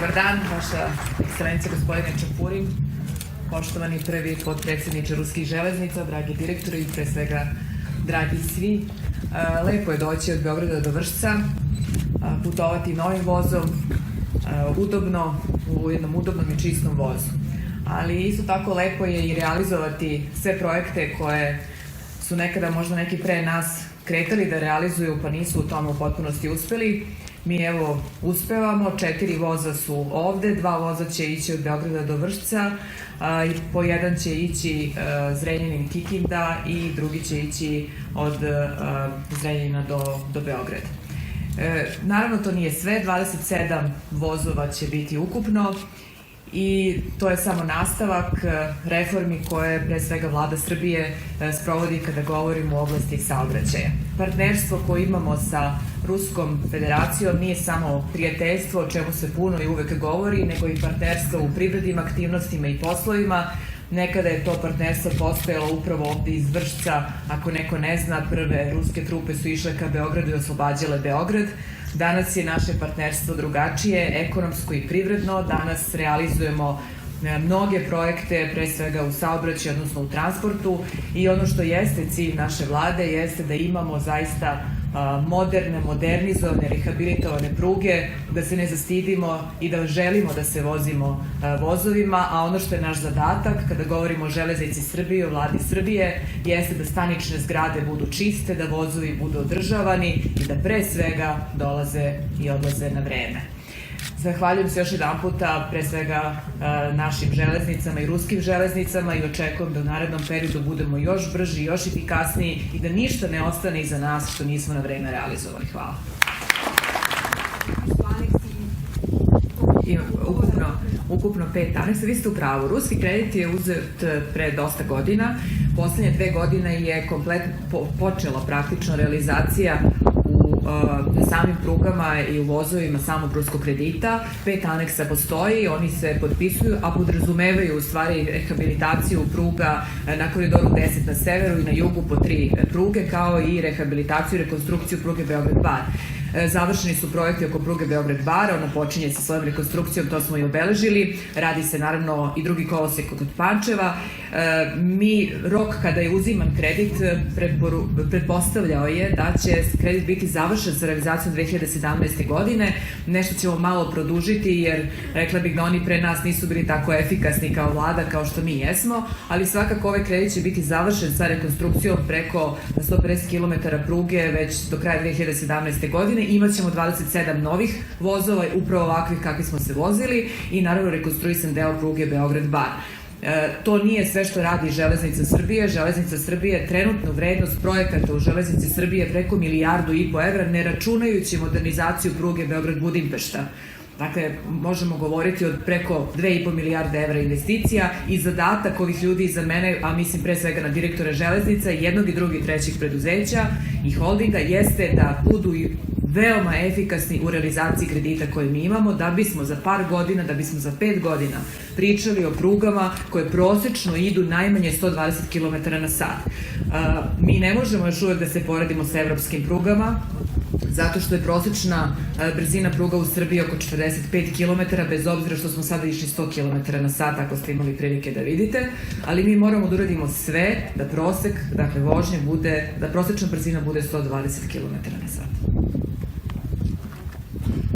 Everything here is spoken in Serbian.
Dobar dan, vaša ekscelencija gospodine Čapurin, poštovani prvi potpredsjedniče Ruskih železnica, dragi direktori i pre svega dragi svi. Lepo je doći od Beograda do Vršca, putovati novim vozom, udobno, u jednom udobnom i čistom vozu. Ali isto tako lepo je i realizovati sve projekte koje su nekada možda neki pre nas kretali da realizuju pa nisu u tome u potpunosti uspeli. Mi evo uspevamo, 4 voza su ovde, 2 voza će ići od Beograda do Vršca, po jedan će ići Zrenjanin Kikinda i drugi će ići od Zrenjanina do Beograda. Naravno to nije sve, 27 vozova će biti ukupno i to je samo nastavak reformi koje pre svega vlada Srbije sprovodi kada govorimo o oblasti saobraćaja. Partnerstvo koje imamo sa Ruskom federacijom nije samo prijateljstvo, o čemu se puno i uvek govori, nego i partnerstvo u privrednim aktivnostima i poslovima. Nekada je to partnerstvo postojalo upravo ovde iz Vršca, ako neko ne zna, prve ruske trupe su išle ka Beogradu i oslobađale Beograd. Danas je naše partnerstvo drugačije, ekonomsko i privredno. Danas realizujemo mnoge projekte, pre svega u saobraćaju, odnosno u transportu, i ono što jeste cilj naše vlade jeste da imamo zaista moderne, modernizovane, rehabilitovane pruge, da se ne zastidimo i da želimo da se vozimo vozovima, a ono što je naš zadatak kada govorimo o Železnici Srbije, o vladi Srbije, jeste da stanične zgrade budu čiste, da vozovi budu održavani i da pre svega dolaze i odlaze na vreme. Zahvaljujem se još jedan puta pre svega našim železnicama i ruskim železnicama i očekujem da u narednom periodu budemo još brži, još efikasniji i da ništa ne ostane iza nas što nismo na vreme realizovali. Hvala. Ukupno 5 aneksa. Vi ste u pravu. Ruski kredit je uzet pre dosta godina. Poslednje 2 godine je počela praktično realizacija na samim prugama i u vozovima samog ruskog kredita. 5 aneksa postoji, oni se potpisuju, a podrazumevaju u stvari rehabilitaciju pruga na koridoru 10 na severu i na jugu po 3 pruge, kao i rehabilitaciju i rekonstrukciju pruge Beograd-Bar. Završeni su projekti oko pruge Beograd-Bar, ona počinje sa svojom rekonstrukcijom, to smo i obeležili. Radi se naravno i drugi kolosek kod Pančeva. Rok kada je uziman kredit pretpostavljao je da će kredit biti završen sa realizacijom 2017. godine. Nešto ćemo malo produžiti jer rekla bih da oni pre nas nisu bili tako efikasni kao vlada kao što mi jesmo, ali svakako ovaj kredit će biti završen sa rekonstrukcijom preko 150 km pruge već do kraja 2017. godine. Imaćemo 27 novih vozova, upravo ovakvih kakvi smo se vozili, i naravno rekonstruisan deo pruge Beograd-Bar. To nije sve što radi Železnica Srbije. Železnica Srbije, trenutno vrednost projekata u Železnici Srbije preko 1,5 milijardu evra, ne računajući modernizaciju pruge Beograd-Budimpešta. Dakle, možemo govoriti od preko 2,5 milijarde evra investicija, i zadatak ovih ljudi iza mene, a mislim pre svega na direktore železnica, jednog i drugih trećih preduzeća i holdinga, jeste da budu veoma efikasni u realizaciji kredita koje mi imamo, da bismo za par godina, da bismo za 5 godina pričali o prugama koje prosečno idu najmanje 120 km na sat. Mi ne možemo još uvek da se poredimo sa evropskim prugama, zato što je prosečna brzina pruga u Srbiji oko 45 km, bez obzira što smo sada išli 100 km na sat, ako ste imali prilike da vidite, ali mi moramo da uradimo sve da prosek, dakle vožnje bude, da prosečna brzina bude 120 km na sat.